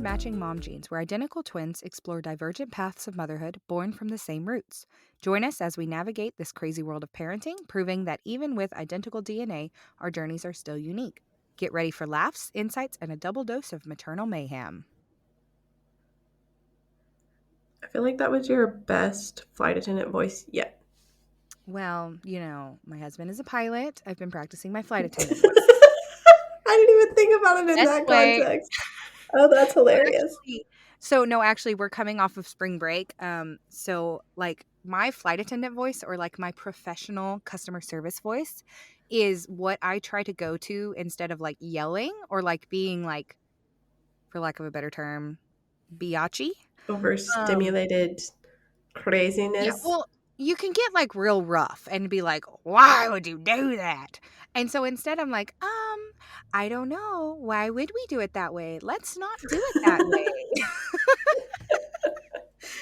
matching mom genes, where identical twins explore divergent paths of motherhood born from the same roots. Join us as we navigate this crazy world of parenting, proving that even with identical DNA, our journeys are still unique. Get ready for laughs, insights, and a double dose of maternal mayhem. I feel like that was your best flight attendant voice yet. Well, my husband is a pilot. I've been practicing my flight attendant voice. I didn't even think about it in Best that way. context. Oh, that's hilarious. Actually, we're coming off of spring break. So like my flight attendant voice or like my professional customer service voice is what I try to go to instead of like yelling or like being like, for lack of a better term, biatchy. Overstimulated Yeah, craziness. well, you can get like real rough and be like, why would you do that? And so instead I'm like, I don't know. Why would we do it that way? Let's not do it that way.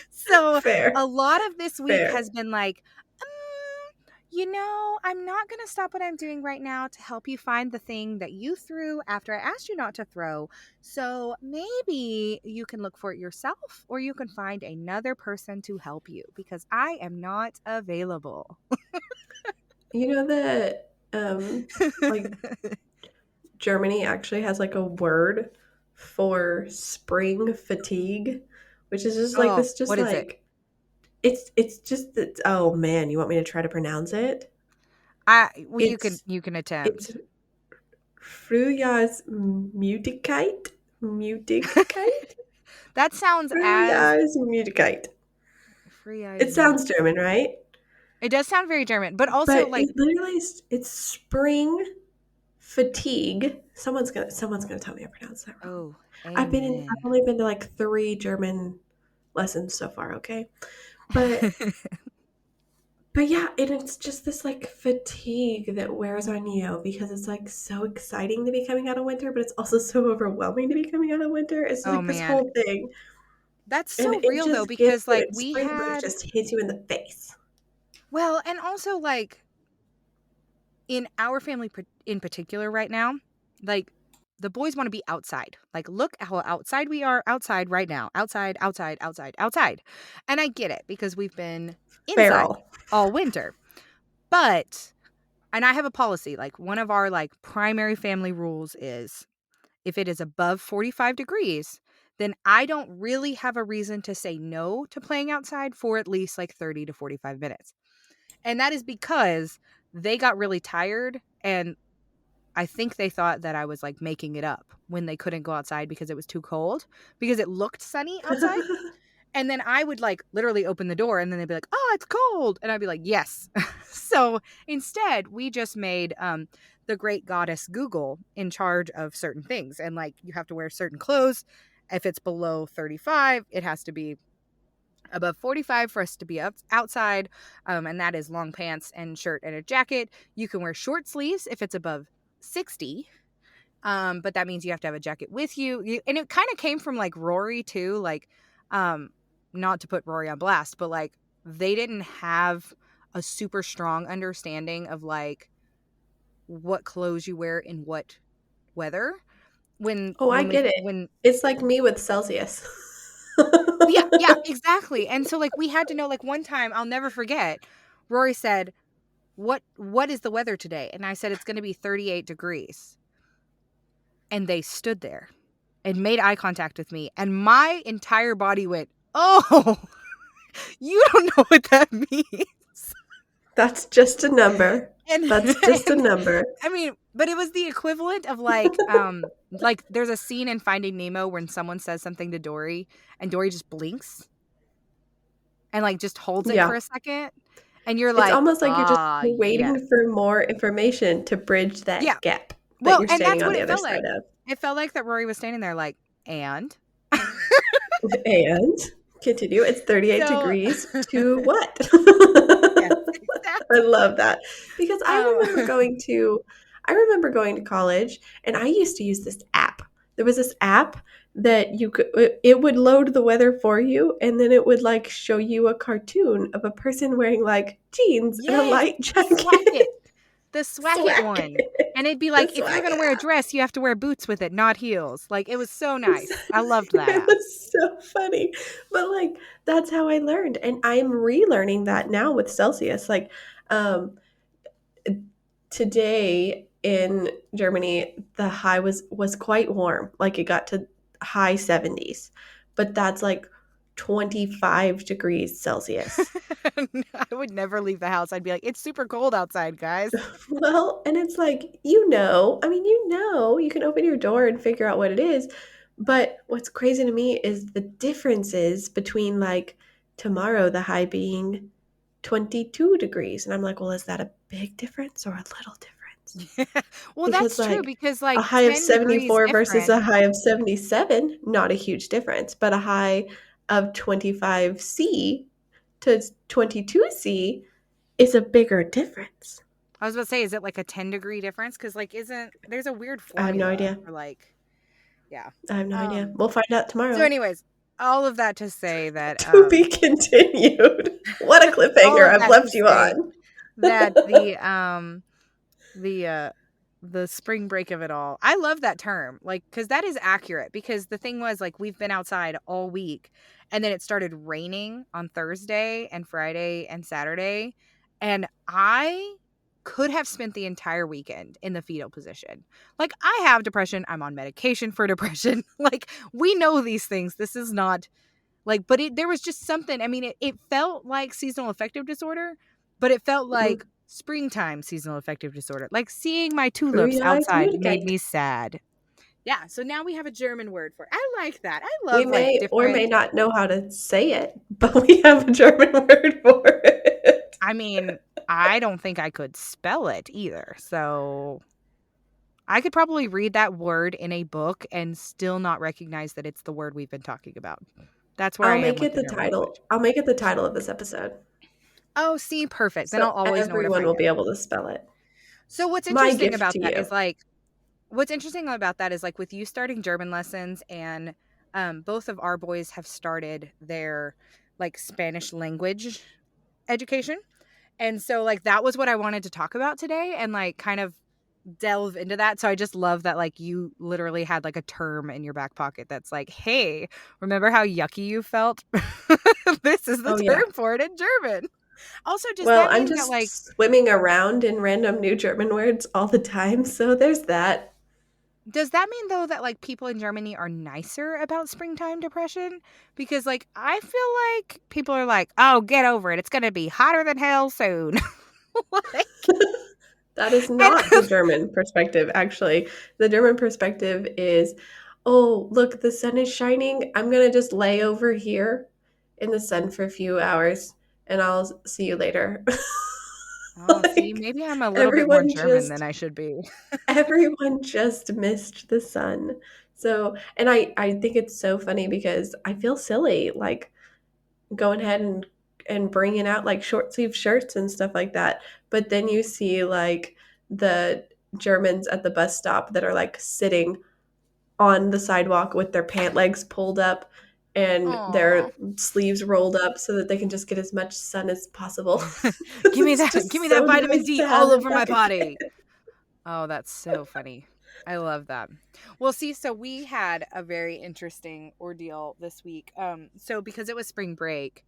So Fair. a lot of this week Fair. has been like, I'm not going to stop what I'm doing right now to help you find the thing that you threw after I asked you not to throw. So maybe you can look for it yourself or you can find another person to help you because I am not available. You know that like Germany actually has like a word for spring fatigue, which is just like Oh, this just what is it? like it's just that. Oh man, you want me to try to pronounce it? Well, It's you can it's attempt. Frühjahrsmüdigkeit. Müdigkeit? That sounds as Frühjahrsmüdigkeit. free eyes It muted. sounds German, right? It does sound very German, but also But like, it literally it's spring fatigue. Someone's gonna tell me I pronounced that wrong. oh, I've amen. only been to like 3 German lessons so far, okay? But but yeah, and it's just this like fatigue that wears on you because it's like so exciting to be coming out of winter, but it's also so overwhelming to be coming out of winter. It's Oh like this man, whole thing. that's And so it real though, just gets because you like in we spring, but it had, just hits you in the face. well, and also like in our family in particular right now, like the boys want to be outside. Like, look how outside we are outside right now. Outside, outside, outside, outside. And I get it because we've been inside Feral. all winter. But, and I have a policy, like one of our like primary family rules is if it is above 45 degrees, then I don't really have a reason to say no to playing outside for at least like 30 to 45 minutes. And that is because they got really tired and I think they thought that I was like making it up when they couldn't go outside because it was too cold because it looked sunny outside. And then I would like literally open the door and then they'd be like, "Oh, it's cold." And I'd be like, "Yes." So instead, we just made the great goddess Google in charge of certain things. And like you have to wear certain clothes. If it's below 35, it has to be above 45 for us to be outside. And that is long pants and shirt and a jacket. You can wear short sleeves if it's above 60. But that means you have to have a jacket with you. And it kind of came from like Rory too. Like, not to put Rory on blast, but like they didn't have a super strong understanding of like what clothes you wear in what weather. When Oh, I when we get it. when It's like me with Celsius. yeah, exactly. And so like we had to know, like one time I'll never forget, Rory said, what is the weather today? And I said it's going to be 38 degrees. And they stood there and made eye contact with me, and my entire body went, "Oh, you don't know what that means." That's just a number. And That's just a and number. I mean, but it was the equivalent of like there's a scene in Finding Nemo when someone says something to Dory and Dory just blinks and like just holds it for Yeah. a second and you're It's like, almost like you're just "Ah, yes." waiting for more information to bridge Yeah. that gap that Well, you're and standing that's on what the it other felt side like. of. It felt like that Rory was standing there like, "And?" And continue. It's 38 So degrees to what? yes, I exactly. love that because Um, I remember going to college and I used to use this app. There was this app that it would load the weather for you and then it would like show you a cartoon of a person wearing like jeans and a yes, light I love jacket. it. the swag it Swag one. it. And it'd be The like, if you're swag gonna it wear a out. dress, you have to wear boots with it, not heels. Like, it was so nice. I loved that It app. was so funny. But like that's how I learned. And I'm relearning that now with Celsius. Like um today in Germany, the high was quite warm. Like it got to high 70s. But that's like 25 degrees Celsius. I would never leave the house. I'd be like, it's super cold outside, guys. Well, and it's like, I mean, you can open your door and figure out what it is. But what's crazy to me is the differences between like tomorrow, the high being 22 degrees. And I'm like, well, is that a big difference or a little difference? Well, Because that's true like because, a like, high of 10 degrees 74 versus difference. a high of 77, not a huge difference, but a high of 25C to 22C is a bigger difference. I was about to say, is it like a 10-degree difference? Because, like, isn't there's a weird I have no formula idea. for, like, yeah. I have no idea. Um, We'll find out so tomorrow. anyways, all of that to say that, To be continued. What a all cliffhanger of I've that to left you say on. that the the spring break of it all. I love that term. Like, cuz that is accurate because the thing was, like, we've been outside all week and then it started raining on Thursday and Friday and Saturday, and I could have spent the entire weekend in the fetal position. Like, I have depression, I'm on medication for depression. Like, we know these things. This is not like, but there was just something. I mean, it felt like seasonal affective disorder, but it felt Mhm. like springtime seasonal affective disorder. Like, seeing my tulips Frühjahr outside made communicate. me sad. Yeah, so now we have a German word for it. I like that. I We love, like, may or may different. not know how to say it, but we have a German word for it. I mean, I don't think I could spell it either. So I could probably read that word in a book and still not recognize that it's the word we've been talking about. That's where I am with the German language. I'll make it the title of this episode. Oh, see, perfect. Then I'll So always know where to everyone find will it. be able to spell it. So My gift to you. what's interesting about that is, like, with you starting German lessons and both of our boys have started their, like, Spanish language education. And so, like, that was what I wanted to talk about today and, like, kind of delve into that. So I just love that, like, you literally had, like, a term in your back pocket that's like, hey, remember how yucky you felt? This is the Oh yeah. term for it in German. Also, does Well, that I'm mean that, like, just swimming around in random new German words all the time, so there's that. does that mean, though, that, like, people in Germany are nicer about springtime depression? Because, like, I feel like people are like, "Oh, get over it. It's gonna be hotter than hell soon." Like, That is and not the German perspective, actually. The German perspective is, "Oh, look, the sun is shining. I'm gonna just lay over here in the sun for a few hours, and I'll see you later." oh, see, Like, maybe I'm a little bit more everyone German than just I should be. everyone just missed the sun. So, and I think it's so funny because I feel silly, like, going ahead and bringing out like short sleeve shirts and stuff like that. But then you see like the Germans at the bus stop that are like sitting on the sidewalk with their pant legs pulled up and Aw. their sleeves rolled up so that they can just get as much sun as possible. It's Give just me so that vitamin nice D to have all it over my back body. again. Oh, that's so funny. I love that. Well, see, so we had a very interesting ordeal this week. So because it was spring break,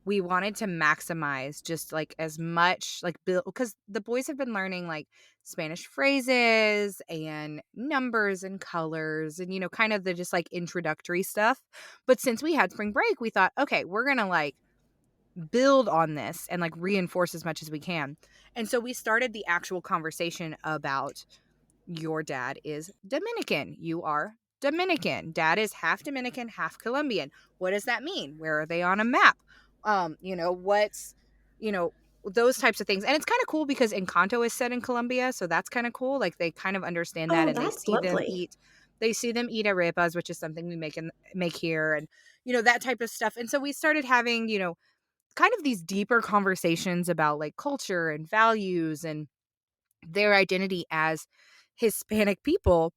we wanted to maximize just, like, as much, like, build, because the boys have been learning, like, Spanish phrases and numbers and colors and, kind of the just, like, introductory stuff. But since we had spring break, we thought, okay, we're gonna, like, build on this and, like, reinforce as much as we can. And so we started the actual conversation about, your dad is Dominican. You are Dominican. Dad is half Dominican, half Colombian. What does that mean? Where are they on a map? What's, you know, those types of things. And it's kind of cool because Encanto is set in Colombia, so that's kind of cool. Like, they kind of understand that Oh, and that's lovely. they see them eat arepas, which is something we make here, and, that type of stuff. And so we started having, kind of these deeper conversations about, like, culture and values and their identity as Hispanic people.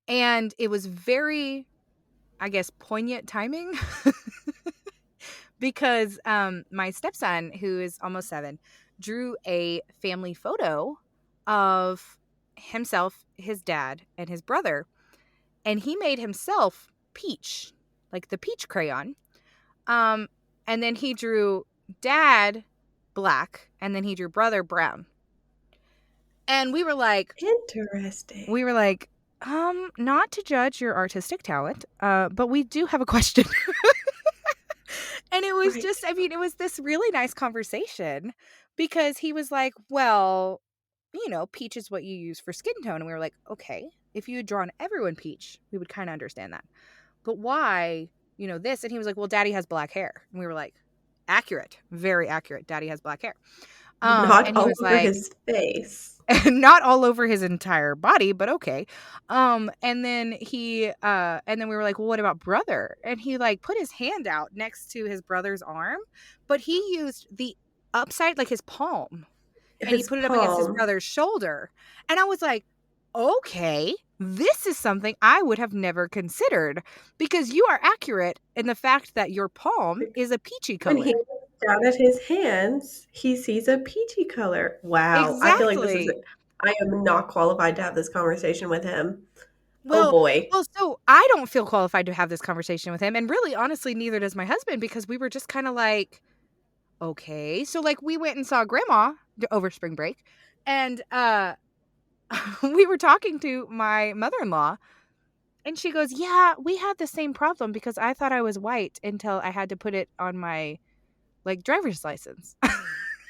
And it was very, I guess, poignant timing because my stepson, who is almost 7, drew a family photo of himself, his dad, and his brother. And he made himself peach, like the peach crayon. Um, and then he drew dad black, and then he drew brother brown. And Interesting. we were like, not to judge your artistic talent, but we do have a question. And it was Right. just, I mean, it was this really nice conversation because he was like, well, peach is what you use for skin tone. And we were like, okay, if you had drawn everyone peach, we would kind of understand that. But why, this? And he was like, well, daddy has black hair. And we were like, accurate, very accurate. Daddy has black hair. Not And he all was over like, his face. not all over his entire body, but okay. And then and then we were like, well, what about brother? And he like put his hand out next to his brother's arm, but he used the upside, like his palm, and he His put it up against his palm. brother's shoulder. And I was like, okay, this is something I would have never considered because you are accurate in the fact that your palm is a peachy When he color. looks down at his hands, he sees a peachy color. Wow. I feel like this is Exactly. I am not qualified to have this conversation with him. Oh Well boy. so I don't feel qualified to have this conversation with him, and really, honestly, neither does my husband because we were just kinda like, "Okay." So, like, we went and saw grandma over spring break, and, we were talking to my mother-in-law, and she goes, "Yeah, we had the same problem because I thought I was white until I had to put it on my, like, driver's license."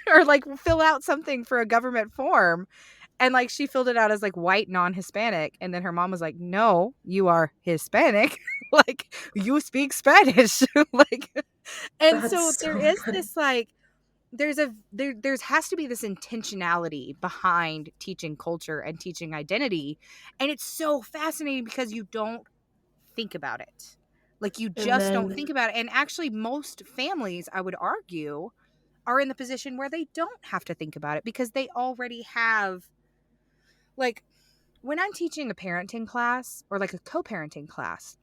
Or, like, fill out something for a government form. And, like, she filled it out as, like, white non-Hispanic, and then her mom was like, "No, you are Hispanic." Like, "You speak Spanish." Like, and That's so there so is funny. this, like, there's has to be this intentionality behind teaching culture and teaching identity, and it's so fascinating because you don't think about it. Like, you And just don't then think about it, and actually most families, I would argue, are in the position where they don't have to think about it because they already have, like, when I'm teaching a parenting class or like a co-parenting class,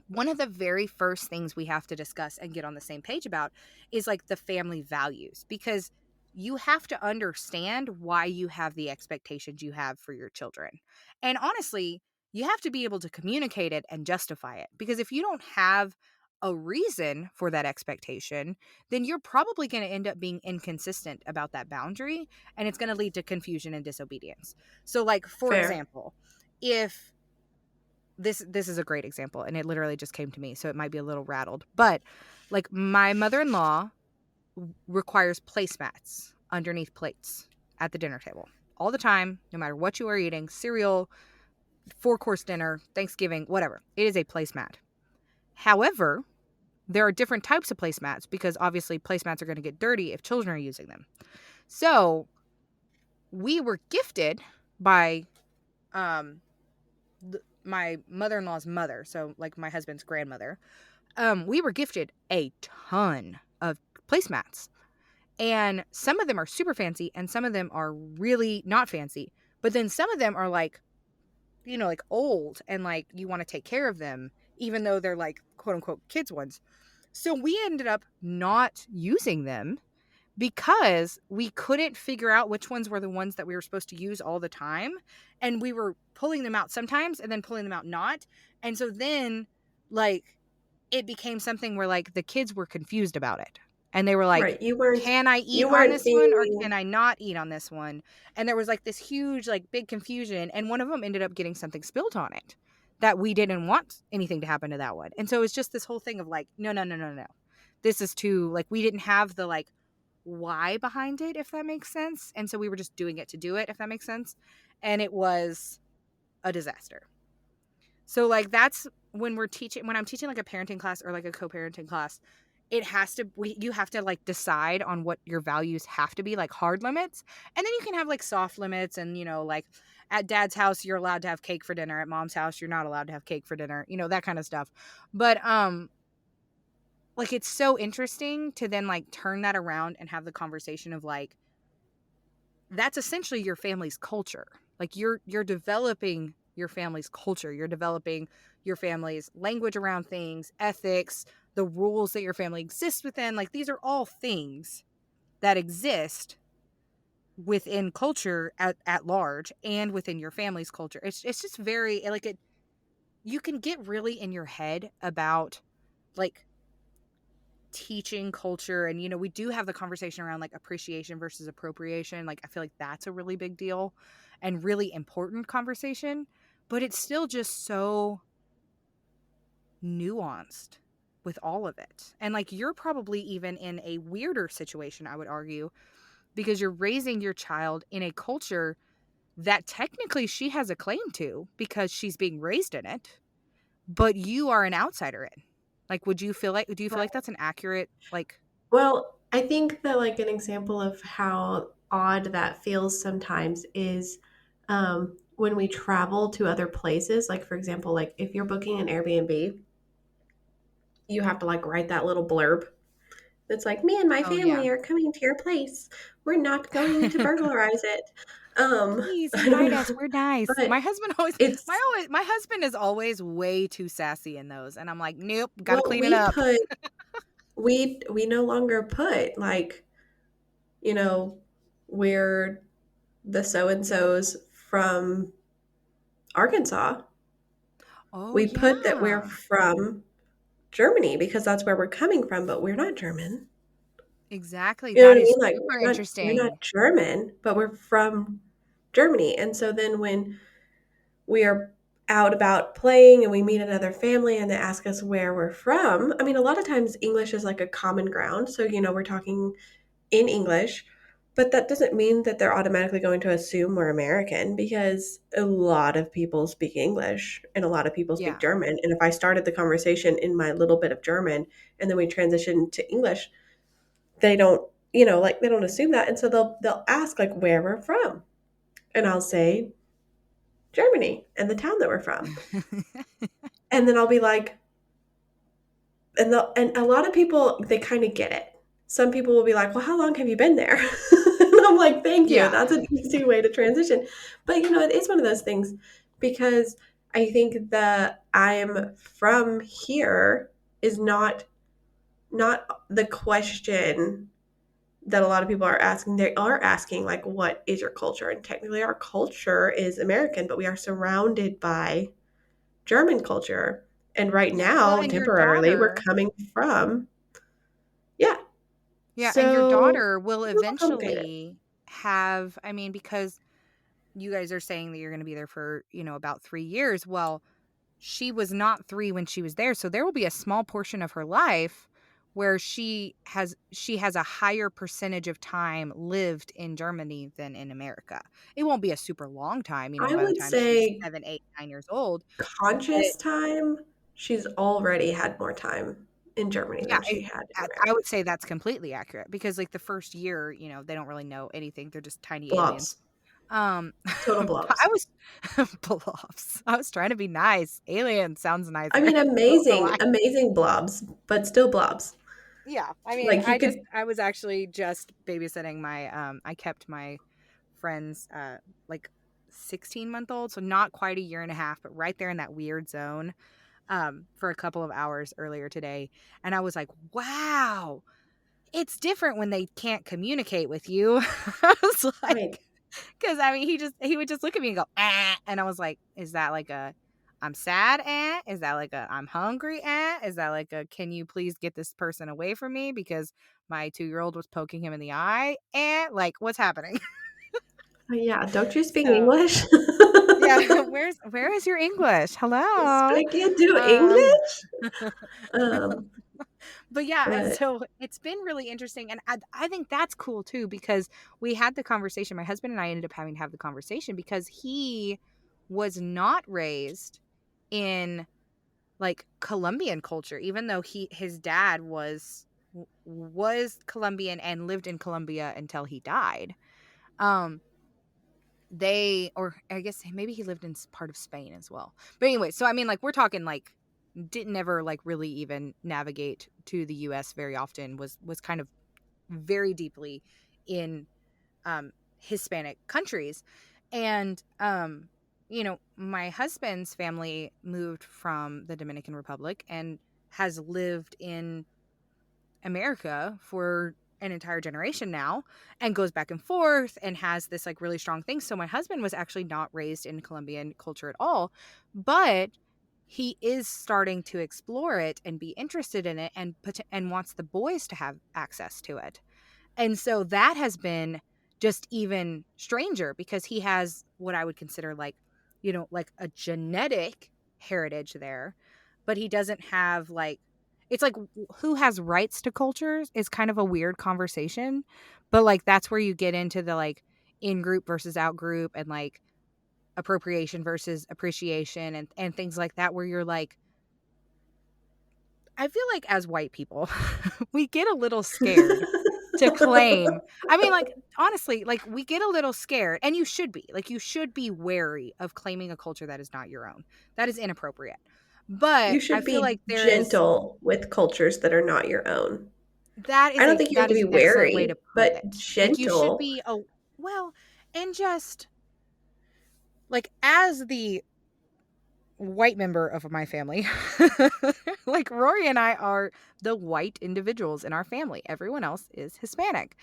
one of the very first things we have to discuss and get on the same page about is like the family values, because you have to understand why you have the expectations you have for your children. And honestly, you have to be able to communicate it and justify it, because if you don't have a reason for that expectation, then you're probably going to end up being inconsistent about that boundary, and it's going to lead to confusion and disobedience. So, like, for fair. example, if this is a great example, and it literally just came to me, so it might be a little rattled, but like my mother-in-law requires placemats underneath plates at the dinner table all the time, no matter what you are eating, cereal, four-course dinner, Thanksgiving, whatever. It is a placemat. However, there are different types of placemats because obviously placemats are going to get dirty if children are using them. So we were gifted by um my mother-in-law's mother, so like my husband's grandmother. We were gifted a ton of placemats, and some of them are super fancy and some of them are really not fancy, but then some of them are like, like old, and like you want to take care of them even though they're like quote unquote kids ones. So we ended up not using them because we couldn't figure out which ones were the ones that we were supposed to use all the time, and we were pulling them out sometimes and then pulling them out not. And so then, like, it became something where like the kids were confused about it, and they were like, Right. You weren't can I eat you on weren't this one or being can I not eat on this one? And there was like this huge like big confusion, and one of them ended up getting something spilled on it that we didn't want anything to happen to that one. And so it was just this whole thing of like, no, no, no, no, no, this is too, like, we didn't have the like why behind it, if that makes sense. And so we were just doing it to do it, if that makes sense. And it was a disaster. So like that's when I'm teaching like a parenting class or like a co-parenting class, it has to you have to like decide on what your values have to be, like hard limits. And then you can have like soft limits, and like at dad's house you're allowed to have cake for dinner, at mom's house you're not allowed to have cake for dinner, that kind of stuff. But like it's so interesting to then like turn that around and have the conversation of like, that's essentially your family's culture. Like you're developing your family's culture. You're developing your family's language around things, ethics, the rules that your family exists within. Like these are all things that exist within culture at large and within your family's culture. It's just very like it you can get really in your head about like teaching culture, and we do have the conversation around like appreciation versus appropriation. Like I feel like that's a really big deal and really important conversation, but it's still just so nuanced with all of it. And like you're probably even in a weirder situation, I would argue, because you're raising your child in a culture that technically she has a claim to because she's being raised in it, but you are an outsider in. Like, do you feel like that's an accurate, like, Well, I think that like an example of how odd that feels sometimes is when we travel to other places. Like for example, like if you're booking an Airbnb, you have to like write that little blurb. It's like me and my oh yeah. family are coming to your place. We're not going to burglarize it. Please I don't invite us. know, We're nice. but it's My husband is always way too sassy in those. And I'm like, nope, gotta well, clean it up. we no longer put like, you know, we're the so and so's from Arkansas. Oh We put that we're yeah. from Germany because that's where we're coming from, but we're not German. Exactly. You know what That I is mean? Like super we're not interesting. German, but we're from Germany. And so then when we are out about playing and we meet another family and they ask us where we're from, I mean, a lot of times English is like a common ground. So, we're talking in English, but that doesn't mean that they're automatically going to assume we're American because a lot of people speak English and a lot of people speak Yeah. German. And if I started the conversation in my little bit of German and then we transition to English, they don't, like they don't assume that. And so they'll ask like where we're from. And I'll say Germany and the town that we're from. And then I'll be like, and a lot of people they kind of get it. Some people will be like, "Well, how long have you been there?" And I'm like, "Thank you. Yeah. That's an easy way to transition." But it is one of those things because I think the "I'm from here" is not the question that a lot of people are asking. They are asking like, "What is your culture?" And technically, our culture is American, but we are surrounded by German culture. And right Yeah. Well, now, and your temporarily, we're daughter, coming from, yeah. yeah, and your So daughter will it's a little complicated. eventually have, I mean, because you guys are saying that you're going to be there for, about 3 years. Well, she was not 3 when she was there, so there will be a small portion of her life where she has a higher percentage of time lived in Germany than in America. It won't be a super long time, I by the would time she's say 7, 8, 9 years old, but conscious time, she's already had more time in Germany yeah, than she had in I America. would say that's completely accurate because, like, the first year, they don't really know anything, they're just tiny aliens. Blobs, total But I blobs. was Bluffs. I was trying to be nice. Alien sounds I nicer. mean, I don't know amazing, why. amazing blobs, but still blobs. Yeah, I mean, Like you could, I was actually just babysitting I kept my friend's, like, 16-month-old, so not quite a year and a half, but right there in that weird zone, for a couple of hours earlier today, and I was like, "Wow, it's different when they can't communicate with you." I was I mean, like, because I mean, he would just look at me and go, "Ah," and I was like, "Is that like a I'm sad, eh? Is that like a I'm hungry, eh? Is that like a can you please get this person away from me because my 2-year-old was poking him in the eye, eh? Like what's happening?" yeah, don't you speak So English? yeah, where is your English? Hello. Speak you do Um, English? Um, but yeah, but so it's been really interesting, and I think that's cool too because we had the conversation. My husband and I ended up having to have the conversation because he was not raised in like Colombian culture, even though his dad was Colombian and lived in Colombia until he died. Um, or I guess maybe he lived in part of Spain as well. But anyway, so I mean, like we're talking like didn't ever like really even navigate to the US very often, was kind of very deeply in Hispanic countries. And my husband's family moved from the Dominican Republic and has lived in America for an entire generation now and goes back and forth and has this like really strong thing. So my husband was actually not raised in Colombian culture at all, but he is starting to explore it and be interested in it and and wants the boys to have access to it. And so that has been just even stranger because he has what I would consider like, like a genetic heritage there, but he doesn't have like, it's like who has rights to cultures is kind of a weird conversation. But like that's where you get into the like in group versus out group and like appropriation versus appreciation and things like that, where you're like, I feel like as white people, we get a little scared to claim. I mean, like, honestly, like, we get a little scared, and you should be. Like, you should be wary of claiming a culture that is not your own. That is inappropriate. But You I should feel be like there is gentle with cultures that are not your own. I don't think you have that to is be an excellent way wary, to put but it. Like, you should gentle. be well, and just like as the white member of my family. Like Rory and I are the white individuals in our family. Everyone else is Hispanic.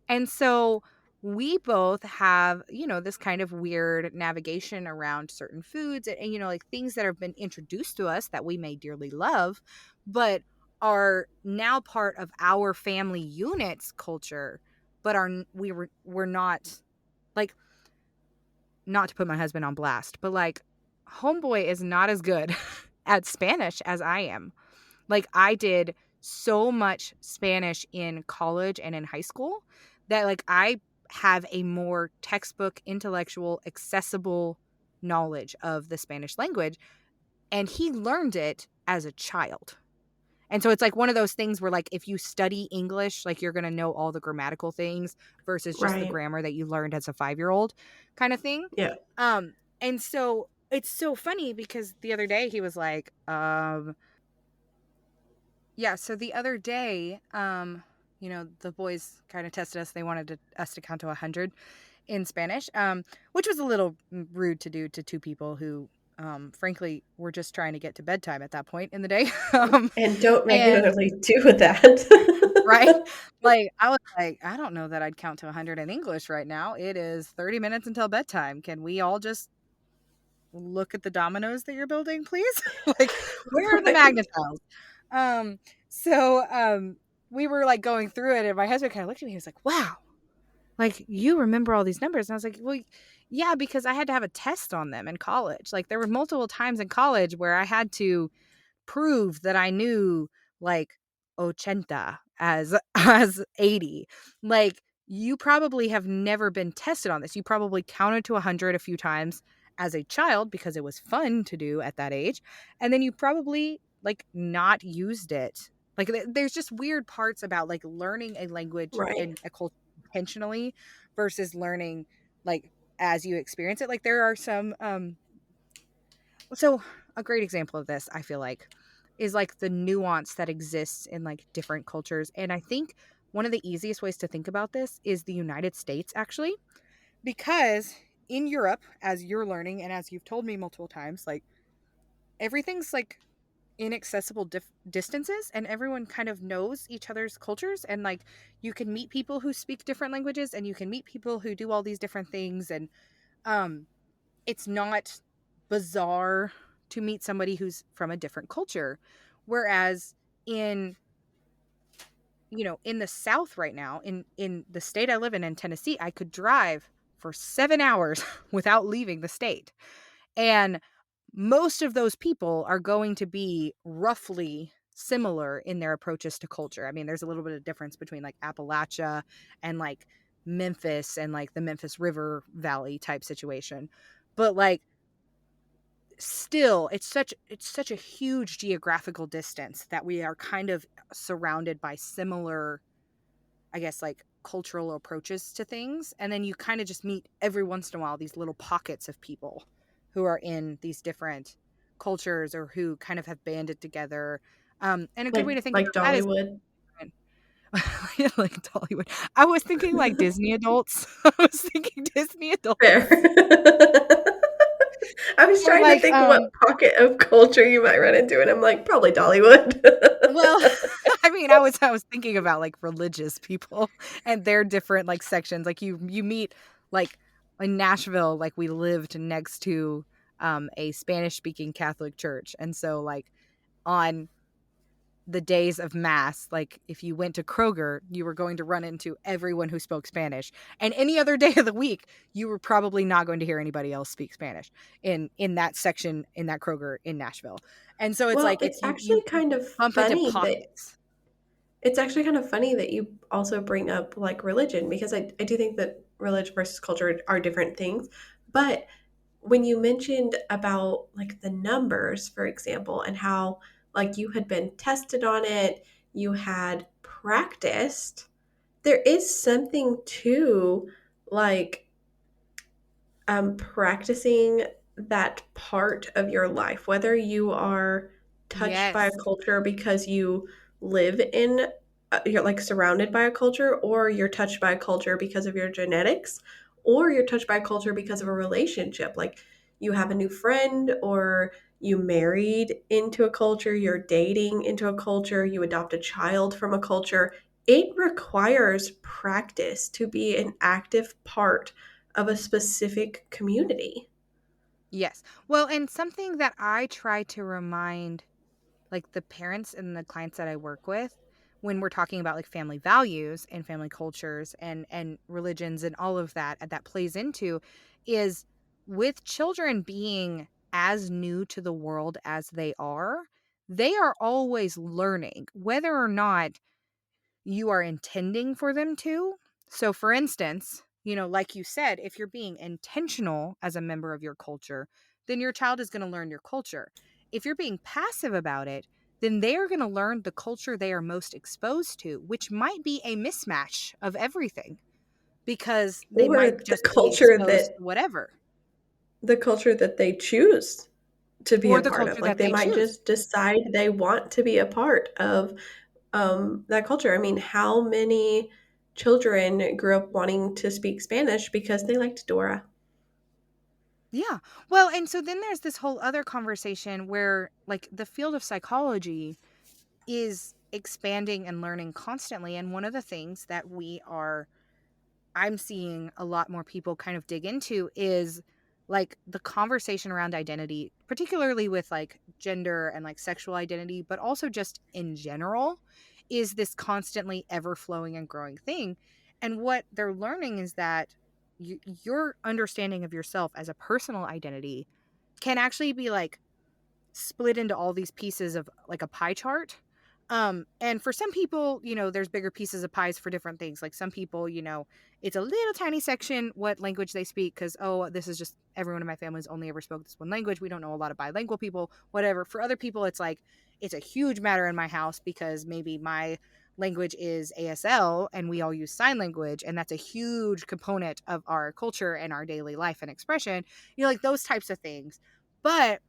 And so we both have, this kind of weird navigation around certain foods and, like things that have been introduced to us that we may dearly love, but are now part of our family unit's culture, but we're not like, not to put my husband on blast, but like homeboy is not as good at Spanish as I am. Like I did so much Spanish in college and in high school that like I have a more textbook, intellectual, accessible knowledge of the Spanish language, and he learned it as a child. And so it's like one of those things where like if you study English, like you're going to know all the grammatical things versus just the Right. grammar that you learned as a 5-year-old kind of thing. Yeah. And so it's so funny because the other day he was like, yeah, so the other day, the boys kind of tested us. They wanted us to count to 100 in Spanish, which was a little rude to do to two people who, frankly, were just trying to get to bedtime at that point in the day. And don't And regularly do that. right, like I was like, I don't know that I'd count to 100 in English right now. It is 30 minutes until bedtime. Can we all just look at the dominoes that you're building, please? Like, where are the Right. magnetiles? Um, so we were like going through it, and my husband kind of looked at me. He was like, "Wow, like you remember all these numbers?" And I was like, "Well, yeah, because I had to have a test on them in college. Like, there were multiple times in college where I had to prove that I knew like ochenta as as 80. Like you probably have never been tested on this. You probably counted to 100 a few times as a child because it was fun to do at that age. And then you probably like not used it. Like there's just weird parts about like learning a language Right. and a culture intentionally versus learning like as you experience it. Like there are some so a great example of this, I feel like, is like the nuance that exists in like different cultures. And I think one of the easiest ways to think about this is the United States, actually, because in Europe, as you're learning and as you've told me multiple times, like everything's like inaccessible distances and everyone kind of knows each other's cultures, and like you can meet people who speak different languages and you can meet people who do all these different things, and um it's not bizarre to meet somebody who's from a different culture. Whereas in, in the South right now, in the state I live in Tennessee, I could drive for 7 hours without leaving the state. And most of those people are going to be roughly similar in their approaches to culture. I mean, there's a little bit of difference between like Appalachia and like Memphis and like the Memphis River Valley type situation. But like still it's such a huge geographical distance that we are kind of surrounded by similar, I guess, like cultural approaches to things, and then you kind of just meet every once in a while these little pockets of people who are in these different cultures or who kind of have banded together. And a good way to think Like about that is Dollywood. like Dollywood. I was thinking like Disney adults. I was thinking Disney Fair. adults. I was Or trying to like think what pocket of culture you might run into, and I'm like, probably Dollywood. well, I mean, mean, I was thinking about like religious people and their different like sections. Like you meet like in Nashville, like we lived next to a Spanish speaking Catholic church. And so like on the days of mass, like if you went to Kroger, you were going to run into everyone who spoke Spanish. And any other day of the week, you were probably not going to hear anybody else speak Spanish in that section in that Kroger in Nashville. And so it's Well, like it's you you bump into pockets. it's actually kind of funny that you also bring up like religion because I do think that religion versus culture are different things. But when you mentioned about like the numbers, for example, and how like you had been tested on it, you had practiced, there is something to like practicing that part of your life, whether you are touched by a Yes. culture because you live in, you're like surrounded by a culture, or you're touched by a culture because of your genetics, or you're touched by a culture because of a relationship. Like you have a new friend, or you married into a culture, you're dating into a culture, you adopt a child from a culture. It requires practice to be an active part of a specific community. Yes. Well, and something that I try to remind like the parents and the clients that I work with when we're talking about like family values and family cultures and religions and all of that and that plays into is with children being as new to the world as they are always learning whether or not you are intending for them to. So, for instance, like you said, if you're being intentional as a member of your culture, then your child is going to learn your culture. If you're being passive about it, then they are going to learn the culture they are most exposed to, which might be a mismatch of everything because they Or might the just be culture exposed that to whatever, they choose to be or a the part of. culture Like that they they might choose. just decide they want to be a part of that culture. I mean, how many children grew up wanting to speak Spanish because they liked Dora? Yeah. Well, and so then there's this whole other conversation where, like, the field of psychology is expanding and learning constantly. And one of the things that I'm seeing a lot more people kind of dig into is like the conversation around identity, particularly with like gender and like sexual identity, but also just in general, is this constantly ever flowing and growing thing. And what they're learning is that your understanding of yourself as a personal identity can actually be like split into all these pieces of like a pie chart. And for some people, there's bigger pieces of pies for different things. Like some people, it's a little tiny section what language they speak because, oh, this is just everyone in my family's only ever spoke this one language. We don't know a lot of bilingual people, whatever. For other people, it's like it's a huge matter in my house because maybe my language is ASL and we all use sign language and that's a huge component of our culture and our daily life and expression, like those types of things. But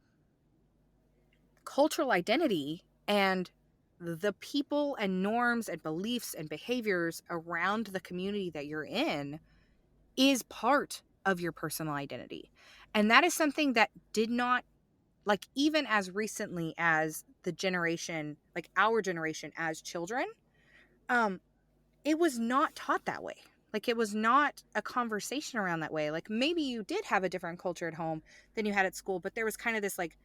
cultural identity and the people and norms and beliefs and behaviors around the community that you're in is part of your personal identity. And that is something that did not, like, even as recently as the generation, like our generation as children, um, it was not taught that way. Like, it was not a conversation around that way. Like, maybe you did have a different culture at home than you had at school, but there was kind of this, like,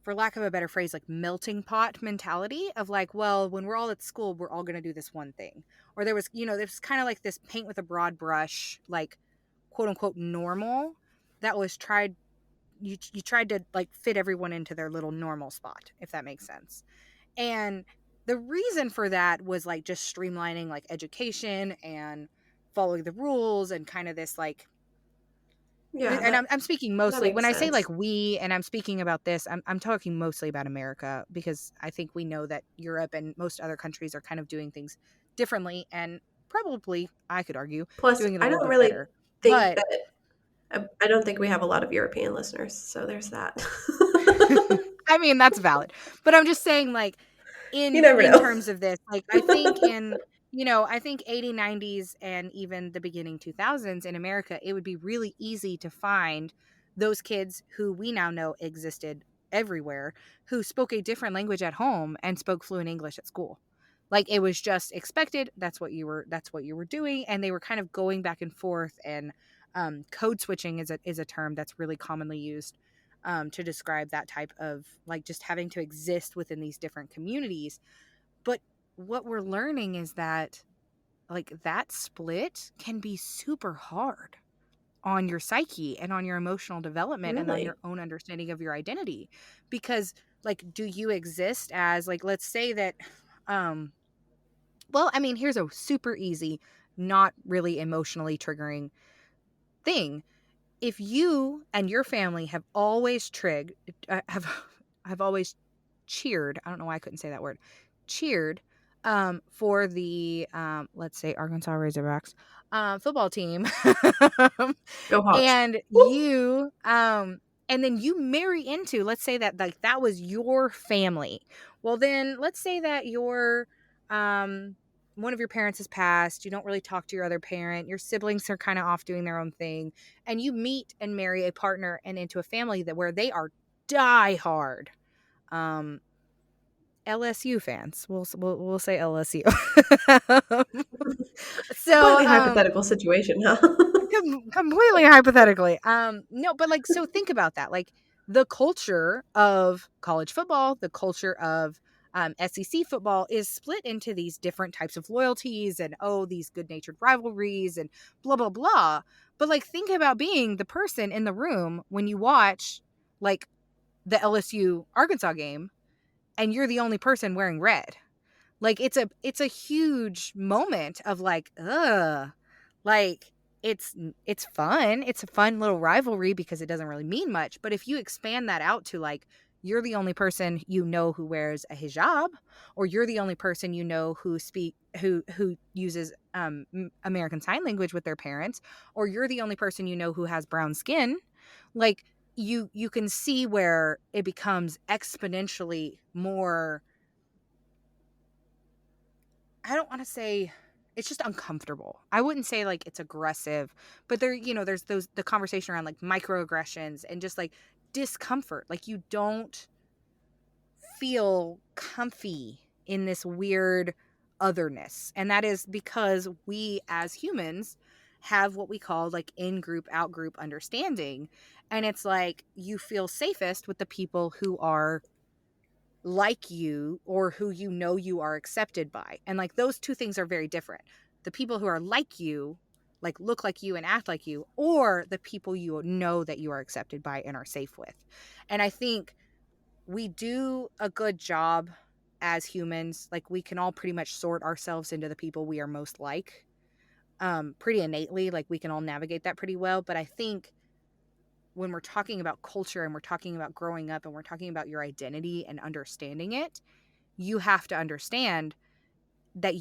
for lack of a better phrase, like melting pot mentality of like, well, when we're all at school, we're all going to do this one thing. Or there's kind of like this paint with a broad brush, like quote unquote normal that was tried. You tried to like fit everyone into their little normal spot, if that makes sense. And the reason for that was like just streamlining like education and following the rules and kind of this like Yeah, and I'm speaking that mostly when makes I say like sense. we and I'm speaking about this, I'm talking mostly about America because I think we know that Europe and most other countries are kind of doing things differently and probably I could argue Plus, doing it a I little don't bit really better. think But that I don't think we have a lot of European listeners, so there's that. I mean that's valid. But I'm just saying like You in never in know. terms of this, like I think in I think 80s, 90s and even the beginning 2000s in America, it would be really easy to find those kids who we now know existed everywhere who spoke a different language at home and spoke fluent English at school. Like it was just expected. That's what you were doing. And they were kind of going back and forth. And code switching is a term that's really commonly used to describe that type of like just having to exist within these different communities. But what we're learning is that like that split can be super hard on your psyche and on your emotional development and on your Really? own understanding of your identity. Because like do you exist as like let's say that um well, I mean, here's a super easy, not really emotionally triggering thing. If you and your family have always have always cheered, I don't know why I couldn't say that word, cheered for the let's say Arkansas Razorbacks football team. Go Hawks. And Woo! you and then you marry into, let's say that like that was your family. Well, then let's say that your um one of your parents has passed, you don't really talk to your other parent, your siblings are kind of off doing their own thing, and you meet and marry a partner and into a family that where they are die hard um LSU fans. We'll say LSU. so Completely hypothetical situation, huh? completely hypothetically. No, but like, so think about that. Like the culture of college football, the culture of SEC football is split into these different types of loyalties and oh, these good natured rivalries and blah, blah, blah. But like, think about being the person in the room when you watch like the LSU Arkansas game and you're the only person wearing red. Like it's a huge moment of like, like it's it's fun. It's a fun little rivalry because it doesn't really mean much. But if you expand that out to like you're the only person you know who wears a hijab, or you're the only person you know who uses American Sign Language with their parents, or you're the only person you know who has brown skin, like you can see where it becomes exponentially more. I don't want to say it's just uncomfortable. I wouldn't say like it's aggressive, but there, there's those the conversation around like microaggressions and just like discomfort. Like you don't feel comfy in this weird otherness. And that is because we as humans have what we call like in group, out group understanding. And it's like you feel safest with the people who are like you or who you know you are accepted by. And like those two things are very different. The people who are like you, like look like you and act like you, or the people you know that you are accepted by and are safe with. And I think we do a good job as humans. Like we can all pretty much sort ourselves into the people we are most like pretty innately. Like we can all navigate that pretty well. But I think when we're talking about culture and we're talking about growing up and we're talking about your identity and understanding it, you have to understand that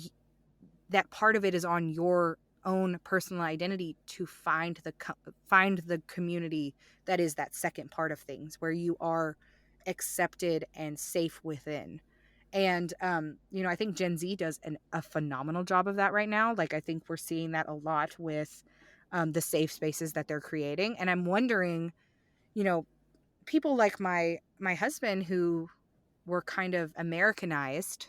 that part of it is on your own personal identity to find the community that is that second part of things where you are accepted and safe within. And I think Gen Z does a phenomenal job of that right now. Like I think we're seeing that a lot with the safe spaces that they're creating. And I'm wondering, you know, people like my husband who were kind of Americanized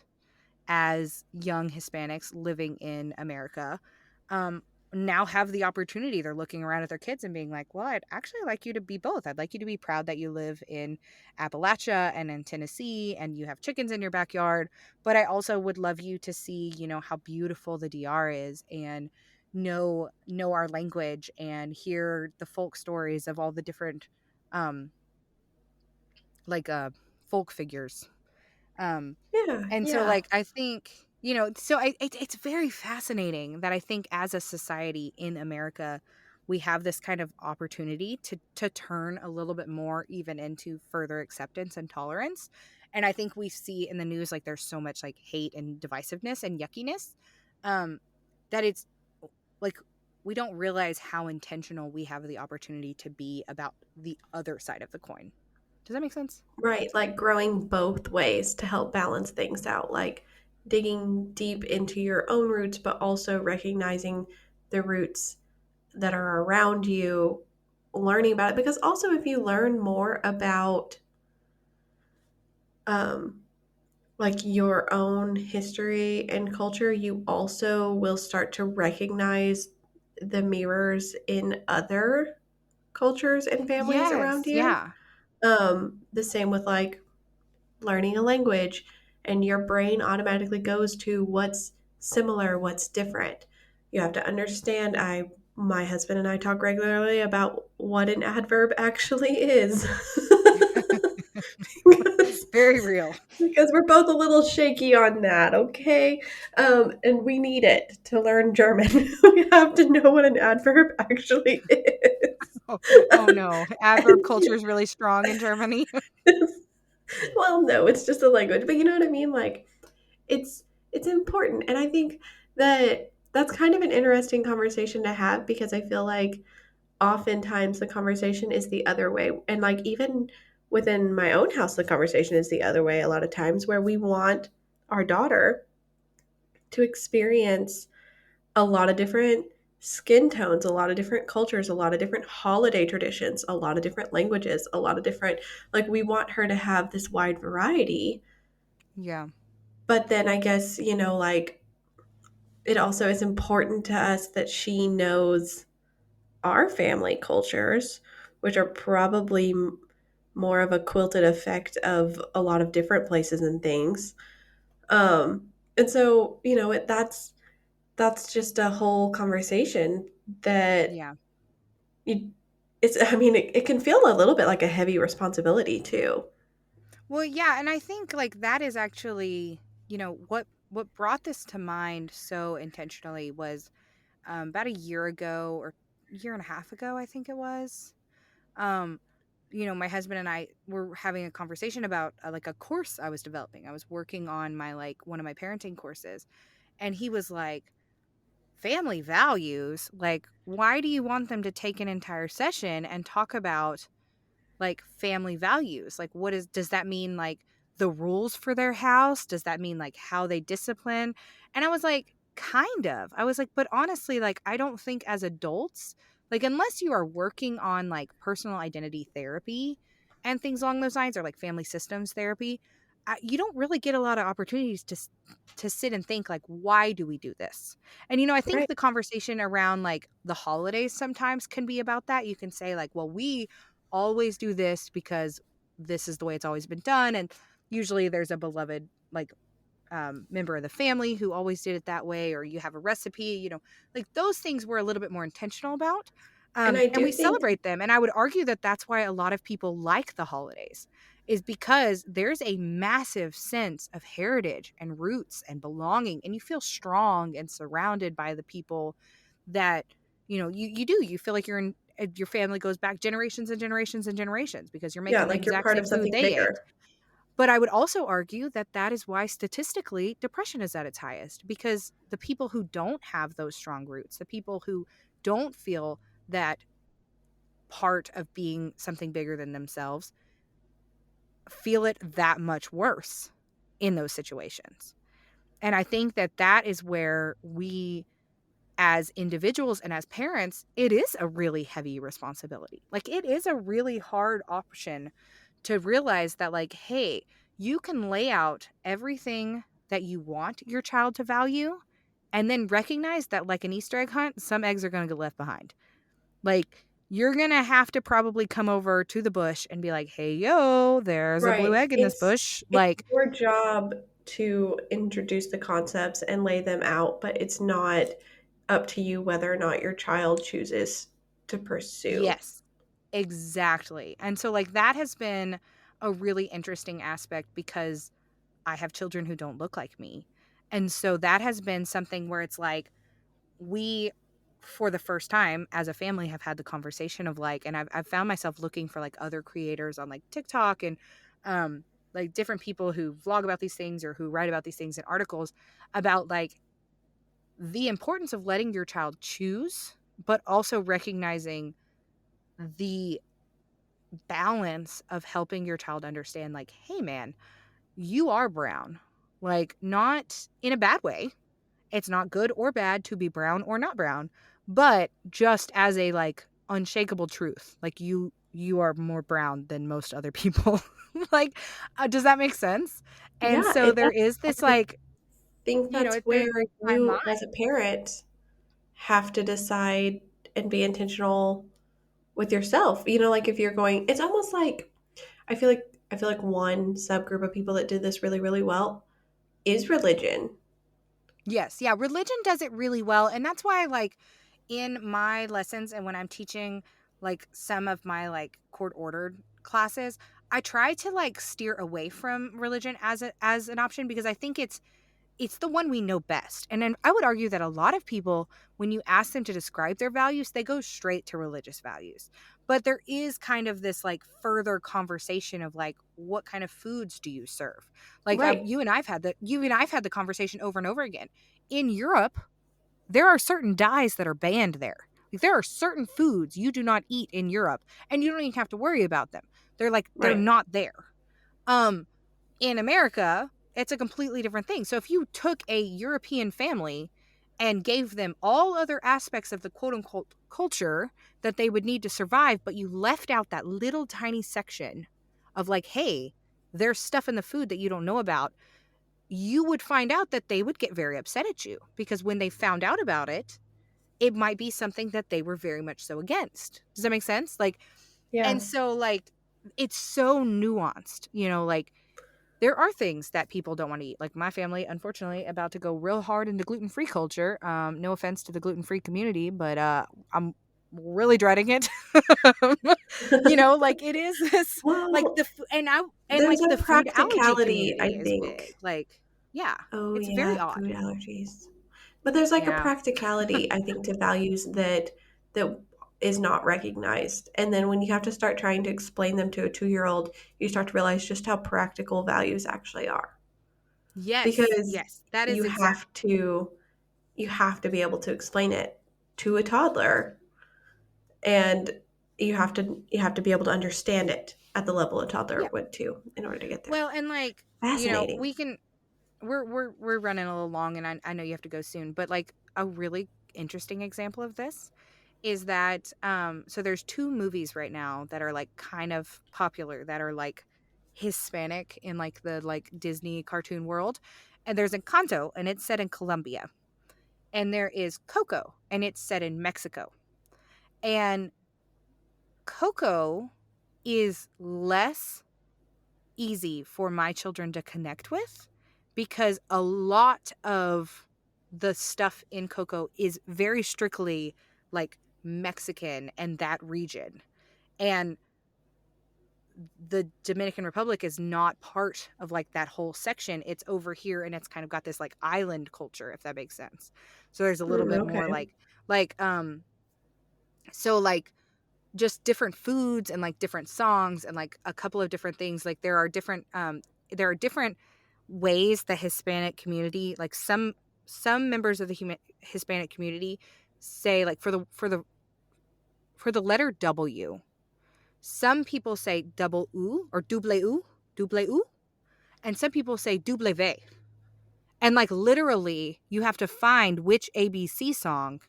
as young Hispanics living in America, um, now have the opportunity. They're looking around at their kids and being like, well, I'd actually like you to be both. I'd like you to be proud that you live in Appalachia and in Tennessee and you have chickens in your backyard. But I also would love you to see, how beautiful the DR is and know our language and hear the folk stories of all the different um like folk figures. Um Yeah, and so, yeah. like, I think, it's very fascinating that I think as a society in America, we have this kind of opportunity to turn a little bit more even into further acceptance and tolerance. And I think we see in the news like there's so much like hate and divisiveness and yuckiness, um, that it's like we don't realize how intentional we have the opportunity to be about the other side of the coin. Does that make sense? Right, like growing both ways to help balance things out, like digging deep into your own roots, but also recognizing the roots that are around you, learning about it. Because also, if you learn more about um, like your own history and culture, you also will start to recognize the mirrors in other cultures and families around Yes, you. yeah. The same with like learning a language, and your brain automatically goes to what's similar, what's different. You have to understand, my husband and I talk regularly about what an adverb actually is. because, Very real. because we're both a little shaky on that, okay? And we need it to learn German. We have to know what an adverb actually is. Oh, oh no. Adverb culture is really strong in Germany. Well, no, it's just a language, but you know what I mean? Like, it's it's important, and I think that that's kind of an interesting conversation to have because I feel like oftentimes the conversation is the other way, and like even within my own house the conversation is the other way a lot of times, where we want our daughter to experience a lot of different skin tones, a lot of different cultures, a lot of different holiday traditions, a lot of different languages, a lot of different, like, we want her to have this wide variety. Yeah. But then I guess, like, it also is important to us that she knows our family cultures, which are probably more of a quilted effect of a lot of different places and things. And so, that's just a whole conversation that Yeah. you it's I mean, it can feel a little bit like a heavy responsibility too. Well, yeah, and I think like that is actually, what brought this to mind so intentionally was about a year ago or year and a half ago, I think it was. Um, my husband and I were having a conversation about like a course I was developing. I was working on my like one of my parenting courses, and he was like, "Family values? Like, why do you want them to take an entire session and talk about like family values? Like does that mean like the rules for their house? Does that mean like how they discipline?" And I was like, kind of. I was like, but honestly, like I don't think as adults, like unless you are working on like personal identity therapy and things along those lines, or like family systems therapy, you don't really get a lot of opportunities to sit and think like, why do we do this? And I think Right. the conversation around like the holidays sometimes can be about that. You can say like, well, we always do this because this is the way it's always been done, and usually there's a beloved like member of the family who always did it that way, or you have a recipe, like those things we're a little bit more intentional about, And I and do we think, celebrate them. And I would argue that that's why a lot of people like the holidays, is because there's a massive sense of heritage and roots and belonging, and you feel strong and surrounded by the people that you feel like you're in your family goes back generations and generations and generations because you're yeah, making the like, you're exact part same of food something they ate. bigger. But I would also argue that that is why statistically depression is at its highest, because the people who don't have those strong roots, the people who don't feel that part of being something bigger than themselves, feel it that much worse in those situations. And I think that that is where we, as individuals and as parents, it is a really heavy responsibility. Like, it is a really hard option to realize that, like, hey, you can lay out everything that you want your child to value, and then recognize that, like an Easter egg hunt, some eggs are going to get left behind. Like, you're going to have to probably come over to the bush and be like, hey, yo, there's a blue Right. egg in this bush. It's Like, your job to introduce the concepts and lay them out, but it's not up to you whether or not your child chooses to pursue. yes, exactly. And so, like, that has been a really interesting aspect because I have children who don't look like me. And so that has been something where it's like, we, for the first time as a family, have had the conversation of like, and I've found myself looking for like other creators on like TikTok and like different people who vlog about these things or who write about these things in articles about like the importance of letting your child choose, but also recognizing the balance of helping your child understand like, hey man, you are brown. Like, not in a bad way. It's not good or bad to be brown or not brown, but just as a like unshakable truth. Like, you are more brown than most other people. Like, does that make sense? And Yeah, so it there does. is this, I like, think that's there's where my mind. you, as a parent, have to decide and be intentional with yourself. Like if you're going, it's almost like I feel like one subgroup of people that did this really, really well is religion. Yes, yeah, religion does it really well, and that's why, like, in my lessons and when I'm teaching, like, some of my, like, court ordered classes, I try to, like, steer away from religion as an option because I think it's the one we know best. And then I would argue that a lot of people, when you ask them to describe their values, they go straight to religious values. But there is kind of this like further conversation of like, what kind of foods do you serve? Like Right, you and I've had the conversation over and over again. In Europe, there are certain dyes that are banned there. Like there are certain foods you do not eat in Europe, and you don't even have to worry about them. They're right. not there. Um, in America, it's a completely different thing. So if you took a European family and gave them all other aspects of the quote unquote culture that they would need to survive, but you left out that little tiny section of like, hey, there's stuff in the food that you don't know about, you would find out that they would get very upset at you because when they found out about it, it might be something that they were very much so against. Does that make sense? Like, Yeah. and so like, it's so nuanced, like there are things that people don't want to eat. Like my family, unfortunately, about to go real hard into gluten-free culture. No offense to the gluten-free community, but I'm really dreading it. Like it is this like Well, and there's like a the food allergy practicality, I community is big. think. Like, yeah, Oh, it's very yeah, odd. food allergies. But there's like a Yeah. practicality, I think, to values that is not recognized. And then when you have to start trying to explain them to a 2-year-old, you start to realize just how practical values actually are. Yes. Because Yes. That you is exact. have to be able to explain it to a toddler, and you have to be able to understand it at the level a toddler Yeah. would too in order to get there. Well, and like, Fascinating. we can we're running a little long and I know you have to go soon, but like a really interesting example of this is that so there's two movies right now that are like kind of popular that are like Hispanic in like the like Disney cartoon world. And there's Encanto and it's set in Colombia. And there is Coco and it's set in Mexico. And Coco is less easy for my children to connect with because a lot of the stuff in Coco is very strictly like Mexican and that region. And the Dominican Republic is not part of like that whole section. It's over here and it's kind of got this like island culture, if that makes sense. So there's a little bit more Okay. like so like just different foods and like different songs and like a couple of different things. Like there are different ways the Hispanic community, like some members of the Hispanic community say like for the letter W, some people say double U or double U, and some people say double V. And like literally, you have to find which ABC song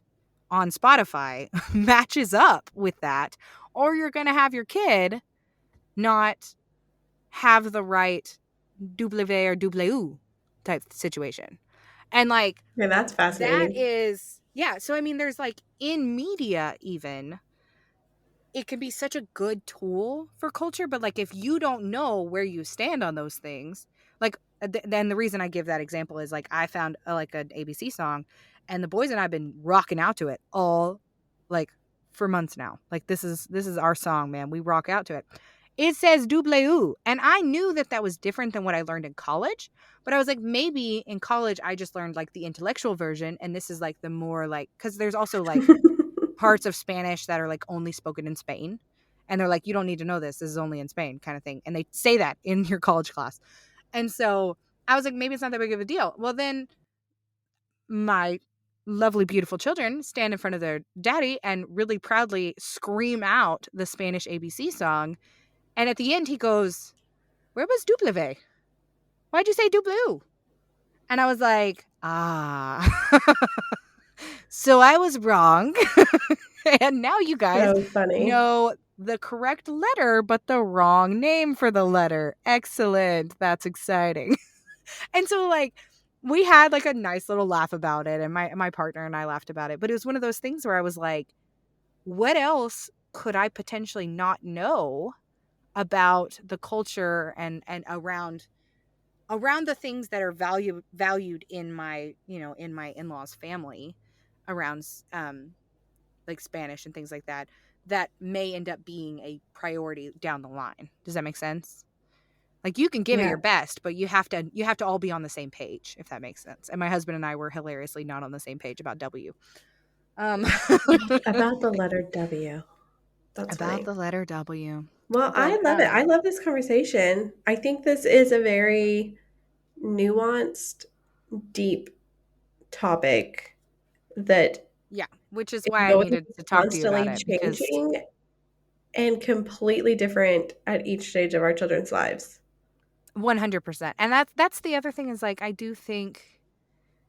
on Spotify matches up with that, or you're going to have your kid not have the right double or double U type situation. And like Yeah, that's that fascinating. is, yeah. So, I mean, there's like in media, even it can be such a good tool for culture, but like if you don't know where you stand on those things, like then the reason I give that example is like I found like an ABC song and the boys and I've been rocking out to it all like for months now. Like this is our song, man. We rock out to it. It says double U, and I knew that that was different than what I learned in college, but I was like maybe in college I just learned like the intellectual version and this is like the more like cuz there's also like parts of Spanish that are like only spoken in Spain. And they're like, you don't need to know this. This is only in Spain, kind of thing. And they say that in your college class. And so I was like, maybe it's not that big of a deal. Well, then my lovely, beautiful children stand in front of their daddy and really proudly scream out the Spanish ABC song. And at the end, he goes, where was W? Why'd you say W? And I was like, ah. So I was wrong. And now you guys So funny. know the correct letter, but the wrong name for the letter. Excellent. That's exciting. And so, like, we had like a nice little laugh about it, and my partner and I laughed about it. But it was one of those things where I was like, what else could I potentially not know about the culture and around the things that are valued in my, in my in-laws family, around like Spanish and things like that, that may end up being a priority down the line. Does that make sense? Like, you can give it Yeah. your best, but you have to all be on the same page, if that makes sense. And my husband and I were hilariously not on the same page about W. Um About the letter W. That's about funny. the letter W. Well, But I love it. I love this conversation. I think this is a very nuanced, deep topic that yeah, which is is why I going to needed be to talk to you about constantly it, because changing and completely different at each stage of our children's lives. 100%. And that's the other thing, is like, I do think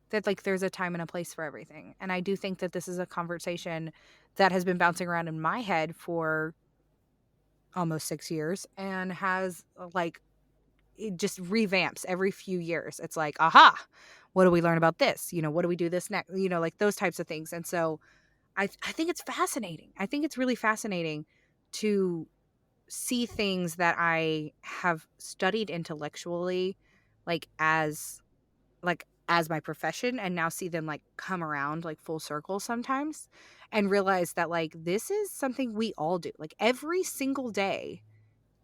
that, like, there's a time and a place for everything. And I do think that this is a conversation that has been bouncing around in my head for almost 6 years, and has like, it just revamps every few years. It's like, aha, what do we learn about this? What do we do this next? Like those types of things. And so I think it's fascinating. I think it's really fascinating to see things that I have studied intellectually, like as my profession, and now see them like come around like full circle sometimes, and realize that like this is something we all do. Like, every single day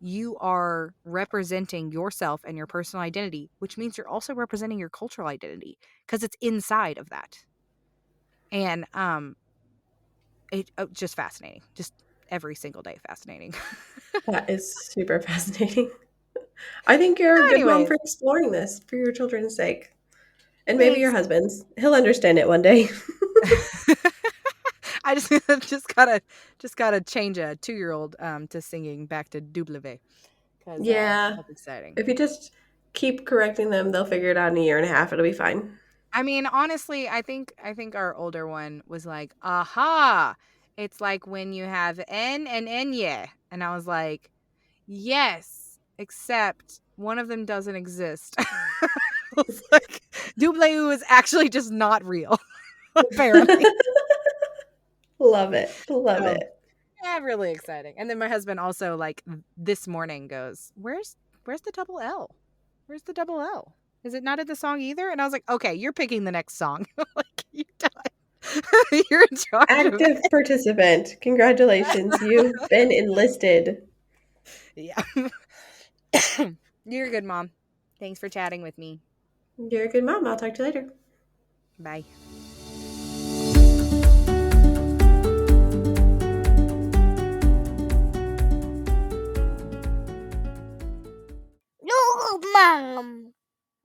you are representing yourself and your personal identity, which means you're also representing your cultural identity, because it's inside of that. And it just fascinating. Just every single day fascinating. That is super fascinating. I think you're a good mom Anyways, for exploring this for your children's sake. And maybe your thanks. husband's. He'll understand it one day. I just gotta change a 2-year-old to singing back to W, because Yeah. that's exciting. If you just keep correcting them, they'll figure it out in a year and a half. It'll be fine. I mean, honestly, I think our older one was like, aha, it's like when you have N and Enye. And I was like, yes, except one of them doesn't exist. I was like, Double is actually just not real, apparently. Love it. Love So, it. yeah, really exciting. And then my husband also, like, this morning goes, where's the double L? Where's the double L? Is it not in the song either? And I was like, okay, you're picking the next song. Like, you done. You're in charge of Active participant. Congratulations. You've been enlisted. it. Yeah. You're a good mom. Thanks for chatting with me. You're a good mom. I'll talk to you later. Bye. No, mom.